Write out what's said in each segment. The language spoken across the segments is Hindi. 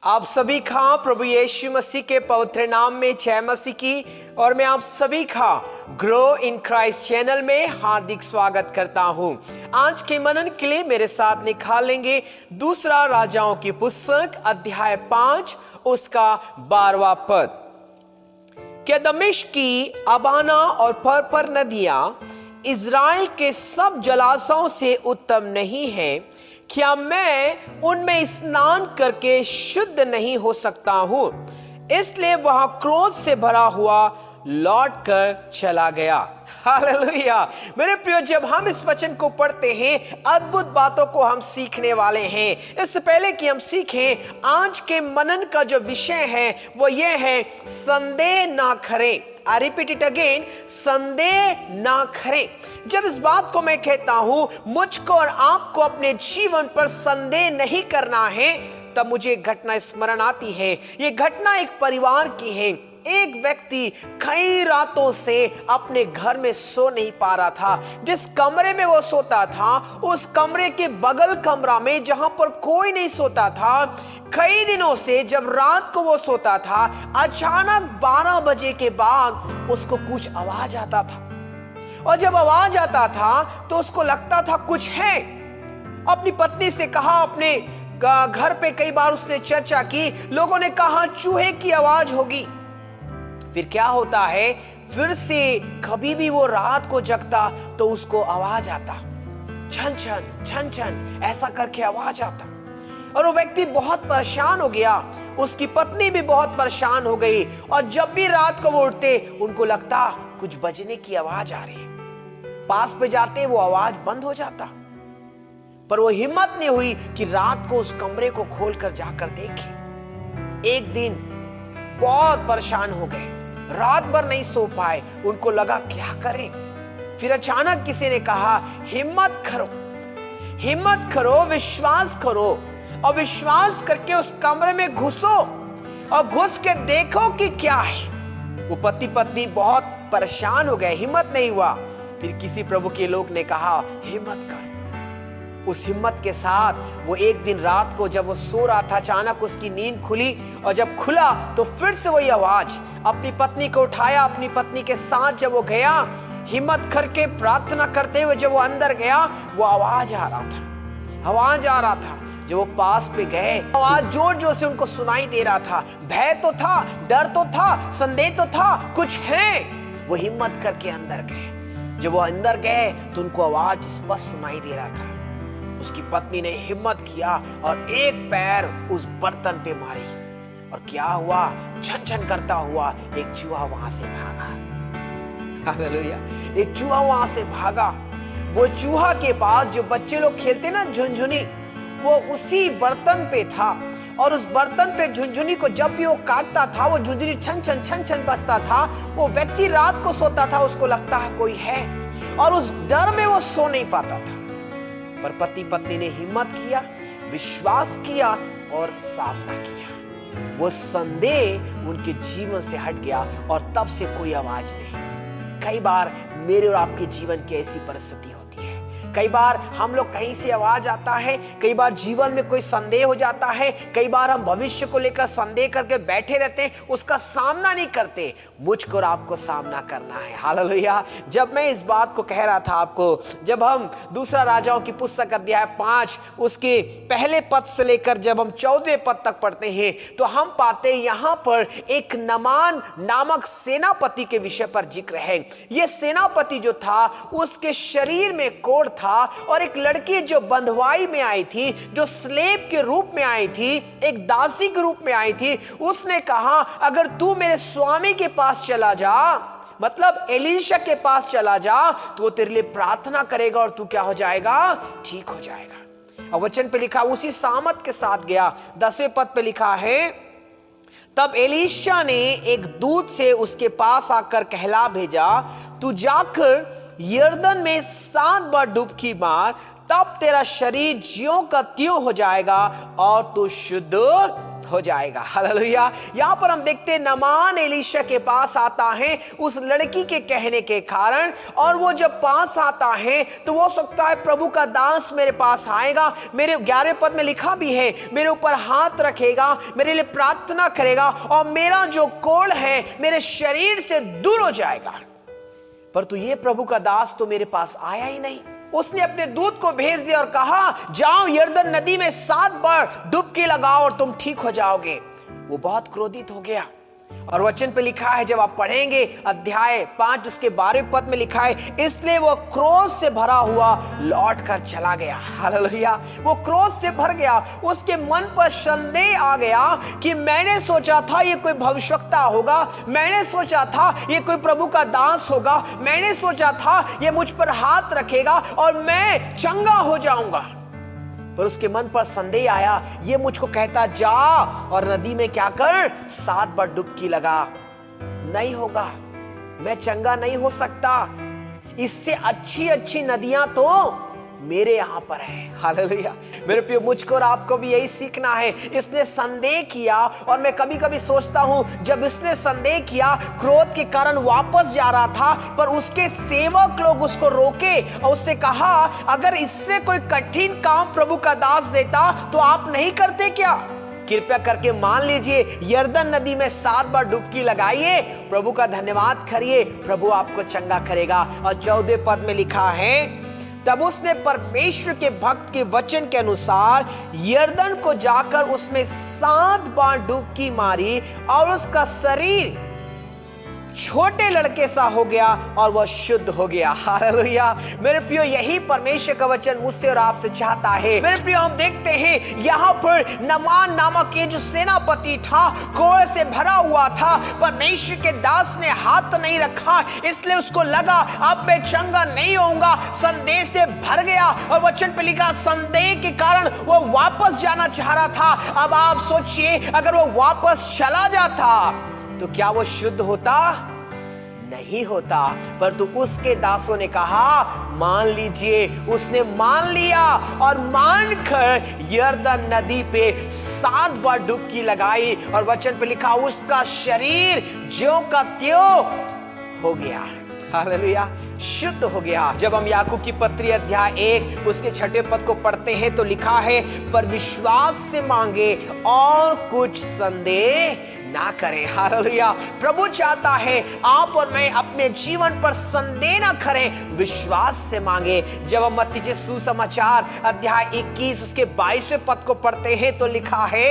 आप सभी का प्रभु यीशु मसीह के पवित्र नाम में जय मसीह की। और मैं आप सभी का ग्रो इन क्राइस्ट चैनल में हार्दिक स्वागत करता हूं। आज के मनन के लिए मेरे साथ निकालेंगे दूसरा राजाओं की पुस्तक अध्याय 5 उसका 12वां पद। क्या दमिश्क की अबाना और पर्पर नदियां इज़राइल के सब जलाशयों से उत्तम नहीं है? क्या मैं उनमें स्नान करके शुद्ध नहीं हो सकता हूं? इसलिए वह क्रोध से भरा हुआ लौट कर चला गया। हालेलुया। मेरे प्रियो, जब हम इस वचन को पढ़ते हैं अद्भुत बातों को हम सीखने वाले हैं। इससे पहले कि हम सीखें, आज के मनन का जो विषय है वो ये है, संदेह ना करें। I repeat it again, संदेह ना करें। जब इस बात को मैं कहता हूं मुझको और आपको अपने जीवन पर संदेह नहीं करना है, तब मुझे एक घटना स्मरण आती है। ये घटना एक परिवार की है। एक व्यक्ति कई रातों से अपने घर में सो नहीं पा रहा था। जिस कमरे में वो सोता था उस कमरे के बगल कमरा में जहां पर कोई नहीं सोता था, कई दिनों से जब रात को वो सोता था, अचानक 12 बजे के बाद उसको कुछ आवाज आता था। और जब आवाज आता था तो उसको लगता था कुछ है। अपनी पत्नी से कहा, अपने घर पे कई बार उसने चर्चा की, लोगों ने कहा चूहे की आवाज होगी। फिर क्या होता है, फिर से कभी भी वो रात को जगता तो उसको आवाज आता, छन छन छन छन ऐसा करके आवाज आता। और वो व्यक्ति बहुत परेशान हो गया, उसकी पत्नी भी बहुत परेशान हो गई। और जब भी रात को वो उठते उनको लगता कुछ बजने की आवाज आ रही है। पास पे जाते वो आवाज बंद हो जाता, पर वो हिम्मत नहीं हुई कि रात को उस कमरे को खोलकर जाकर देखे। एक दिन बहुत परेशान हो गए, रात भर नहीं सो पाए। उनको लगा क्या करें। फिर अचानक किसी ने कहा, हिम्मत करो, हिम्मत करो, विश्वास करो और विश्वास करके उस कमरे में घुसो और घुस के देखो कि क्या है। वो पति पत्नी बहुत परेशान हो गए, हिम्मत नहीं हुआ। फिर किसी प्रभु के लोग ने कहा, हिम्मत करो। उस हिम्मत के साथ वो एक दिन रात को जब वो सो रहा था, अचानक उसकी नींद खुली और जब खुला तो फिर से वही आवाज। अपनी पत्नी को उठाया, अपनी पत्नी के साथ जब वो गया, हिम्मत करके प्रार्थना करते हुए जब वो अंदर गया, वो आवाज आ रहा था, आवाज आ रहा था। जब वो पास पे गए, आवाज जोर जोर से उनको सुनाई दे रहा था। भय तो था, डर तो था, संदेह तो था, कुछ है। वो हिम्मत करके अंदर गए। जब वो अंदर गए तो उनको आवाज स्पष्ट सुनाई दे रहा था। उसकी पत्नी ने हिम्मत किया और एक पैर उस बर्तन पे मारी और क्या हुआ, छन छन करता हुआ एक चूहा वहां से भागा। हालेलुया। एक चूहा वहां से भागा। वो चूहा के पास जो बच्चे लोग खेलते ना झुनझुनी, वो उसी बर्तन पे था। और उस बर्तन पे झुनझुनी को जब भी वो काटता था, वो झुनझुनी छन छन छन छन बजता था। वो व्यक्ति रात को सोता था, उसको लगता है कोई है, और उस डर में वो सो नहीं पाता था। पर पति पत्नी ने हिम्मत किया, विश्वास किया और सामना किया। वो संदेह उनके जीवन से हट गया और तब से कोई आवाज नहीं। कई बार मेरे और आपके जीवन की ऐसी परिस्थिति होती है। कई बार हम लोग कहीं से आवाज आता है, कई बार जीवन में कोई संदेह हो जाता है, कई बार हम भविष्य को लेकर संदेह करके बैठे रहते हैं, उसका सामना नहीं करते। मुझको और आपको सामना करना है। हालेलुया। जब मैं इस बात को कह रहा था आपको, जब हम दूसरा राजाओं की पुस्तक अध्याय 5 उसके पहले पद से लेकर जब हम 14वें पद तक पढ़ते हैं तो हम पाते हैं यहाँ पर एक नामान नामक सेनापति के विषय पर जिक्र है। यह सेनापति जो था उसके शरीर में कोढ़ था और एक लड़की जो बंधुआई में आई थी, जो स्लेव के रूप में आई थी, एक दासी के रूप में आई थी, उसने कहा अगर तू मेरे स्वामी के पास चला जा, मतलब एलीशा के पास चला जा, तो वो तेरे लिए प्रार्थना करेगा और तू क्या हो जाएगा, ठीक हो जाएगा। और वचन पे लिखा उसी सामत के साथ गया। 10वें पद पे लिखा है, तब एलीशा ने एक दूत से उसके पास आकर कहला भेजा, तू जाकर यरदन में 7 बार डुबकी मार, तब तेरा शरीर ज्यों का त्यों हो जाएगा और तू शुद्ध हो जाएगा। हालेलुया। यहाँ पर हम देखते हैं नामान एलीशा के पास आता है उस लड़की के कहने के कारण, और वो जब पास आता है तो वो सोचता है प्रभु का दास मेरे पास आएगा, मेरे 11वें पद में लिखा भी है मेरे ऊपर हाथ रखेगा, मेरे लिए प्रार्थना करेगा और मेरा जो कोढ़ है मेरे शरीर से दूर हो जाएगा। पर तो ये प्रभु का दास तो मेरे पास आया ही नहीं। उसने अपने दूत को भेज दिया और कहा जाओ यरदन नदी में 7 बार डुबकी लगाओ और तुम ठीक हो जाओगे। वो बहुत क्रोधित हो गया, और वचन पे लिखा है, जब आप पढ़ेंगे अध्याय 5 उसके 12वें पद में लिखा है, इसलिए वो क्रोध से भरा हुआ लौट कर चला गया। हालेलुया। वो क्रोध से भर गया, उसके मन पर संदेह आ गया कि मैंने सोचा था ये कोई भविष्यवक्ता होगा, मैंने सोचा था ये कोई प्रभु का दास होगा, मैंने सोचा था ये मुझ पर हाथ रखेगा और मैं चंगा हो जाऊंगा। पर उसके मन पर संदेह आया, ये मुझको कहता जा और नदी में क्या कर 7 बार डुबकी लगा, नहीं होगा, मैं चंगा नहीं हो सकता, इससे अच्छी अच्छी नदियां तो मेरे यहां पर है। हालेलुया। मेरे प्रिय, मुझको और आपको भी यही सीखना है। इसने संदेह किया, और मैं कभी कभी सोचता हूं जब इसने संदेह किया, क्रोध के कारण वापस जा रहा था, पर उसके सेवक लोग उसको रोके और उससे कहा अगर इससे कोई कठिन काम प्रभु का दास देता तो आप नहीं करते क्या? कृपया करके मान लीजिए, यरदन नदी में 7 बार डुबकी लगाइए, प्रभु का धन्यवाद करिए, प्रभु आपको चंगा करेगा। और 14वें पद में लिखा है, तब उसने परमेश्वर के भक्त के वचन के अनुसार यरदन को जाकर उसमें 7 बार डुबकी मारी और उसका शरीर छोटे लड़के सा हो गया और वह शुद्ध हो गया। हालेलुया। मेरे प्रियो, यही परमेश्वर का वचन मुझसे और आपसे चाहता है। मेरे प्रियो, हम देखते हैं यहाँ पर नामान नामक ये जो सेनापति था, कोढ़ से भरा हुआ था, परमेश्वर के दास ने हाथ नहीं रखा, इसलिए उसको लगा अब मैं चंगा नहीं होऊंगा, संदेह से भर गया। और वचन पे लिखा संदेह के कारण वो वापस जाना चाह रहा था। अब आप सोचिए, अगर वो वापस चला जाता तो क्या वो शुद्ध होता? नहीं होता। पर तो उसके दासों ने कहा मान लीजिए। उसने मान लिया और मानकर यरदन नदी पे 7 बार डुबकी लगाई, और वचन पे लिखा उसका शरीर ज्यों का त्यों हो गया। हालेलुया। शुद्ध हो गया। जब हम याकूब की पत्री अध्याय 1 उसके 6वें पद को पढ़ते हैं तो लिखा है, पर विश्वास से मांगे और कुछ संदेह ना करें। हालेलुया। प्रभु चाहता है आप और मैं अपने जीवन पर संदेह ना करें, विश्वास से मांगे। जब हम मत्ती सुसमाचार अध्याय 21 उसके 22वें पद को पढ़ते हैं तो लिखा है,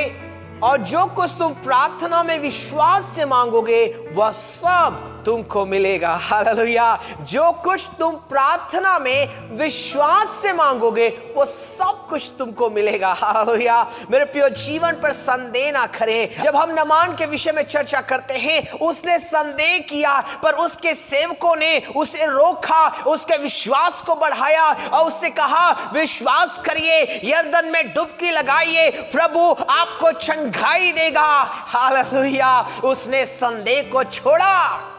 और जो कुछ तुम प्रार्थना में विश्वास से मांगोगे वह सब तुमको मिलेगा। हालेलुया। जो कुछ तुम प्रार्थना में विश्वास से मांगोगे वो सब कुछ तुमको मिलेगा। हालेलुया। मेरे प्रिय, जीवन पर संदेह ना करें। जब हम नामान के विषय में चर्चा करते हैं, उसने संदेह किया, पर उसके सेवकों ने उसे रोका, उसके विश्वास को बढ़ाया और उससे कहा विश्वास करिए, यरदन में डुबकी लगाइए, प्रभु आपको चंगाई देगा। हालेलुया। उसने संदेह को छोड़ा,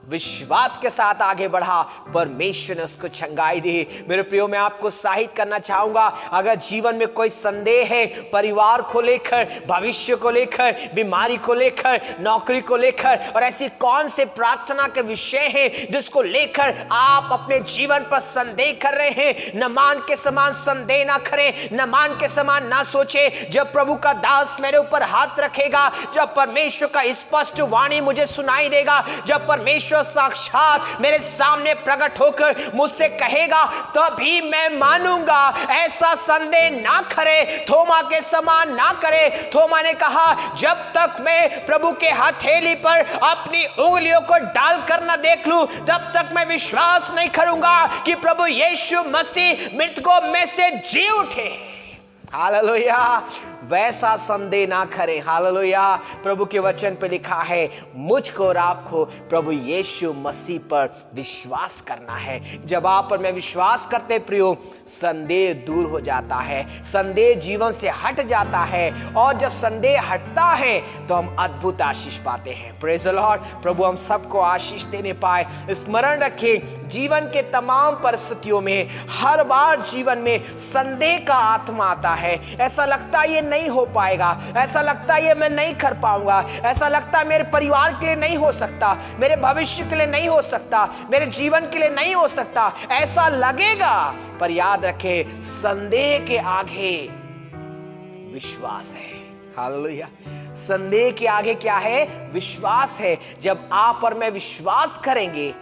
विश्वास के साथ आगे बढ़ा, परमेश्वर ने उसको चंगाई दी। मेरे प्रियो, मैं आपको उत्साहित करना चाहूंगा, अगर जीवन में कोई संदेह है, परिवार को लेकर, भविष्य को लेकर, बीमारी को लेकर, नौकरी को लेकर, और ऐसी कौन से प्रार्थना के विषय हैं जिसको लेकर आप अपने जीवन पर संदेह कर रहे हैं, नामान के समान संदेह ना करें, नामान के समान ना सोचे। जब प्रभु का दास मेरे ऊपर हाथ रखेगा, जब परमेश्वर का स्पष्ट वाणी मुझे सुनाई देगा, जब परमेश्वर साक्षात मेरे सामने प्रकट होकर मुझसे कहेगा, तभी मैं मानूंगा। ऐसा संदेह ना करे, थोमा के समान ना करे। थोमा ने कहा जब तक मैं प्रभु के हथेली पर अपनी उंगलियों को डालकर न देख लूं, तब तक मैं विश्वास नहीं करूंगा कि प्रभु यीशु मसीह मृतकों में से जी उठे। हालेलुया। वैसा संदेह ना करें। हालेलुया। प्रभु के वचन पे लिखा है मुझको और आपको प्रभु यीशु मसीह पर विश्वास करना है। जब आप और मैं विश्वास करते हैं प्रियो, संदेह दूर हो जाता है, संदेह जीवन से हट जाता है, और जब संदेह हटता है तो हम अद्भुत आशीष पाते हैं। Praise the Lord. प्रभु हम सबको आशीष देने पाए। स्मरण रखें, जीवन के तमाम परिस्थितियों में हर बार जीवन में संदेह का आत्मा आता है। ऐसा लगता है ये नहीं नहीं हो पाएगा, ऐसा लगता है ये मैं नहीं कर पाऊंगा, ऐसा लगता है मेरे परिवार के लिए नहीं हो सकता, मेरे भविष्य के लिए नहीं हो सकता, मेरे जीवन के लिए नहीं हो सकता, ऐसा लगेगा। पर याद रखे, संदेह के आगे विश्वास है। हालेलुया। संदेह के आगे क्या है? विश्वास है। जब आप और मैं विश्वास करेंगे,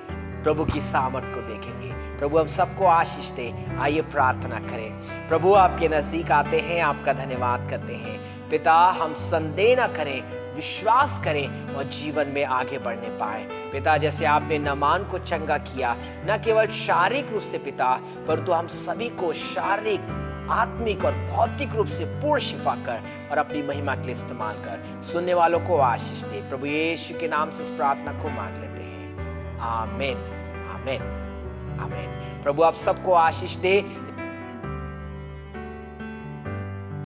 प्रभु की सामर्थ को देखेंगे। प्रभु हम सबको आशीष दे। आइए प्रार्थना करें। प्रभु आपके नजदीक आते हैं, आपका धन्यवाद करते हैं। पिता, हम संदेह ना करें, विश्वास करें और जीवन में आगे बढ़ने पाए। पिता, जैसे आपने नामान को चंगा किया, न केवल शारीरिक रूप से पिता, परंतु हम सभी को शारीरिक, आत्मिक और भौतिक रूप से पूर्ण शिफा कर और अपनी महिमा के लिए इस्तेमाल कर। सुनने वालों को आशीष दे। प्रभु यीशु के नाम से इस प्रार्थना को मांग लेते हैं। आमीन, आमीन, आमीन। प्रभु आप सबको आशीष दे।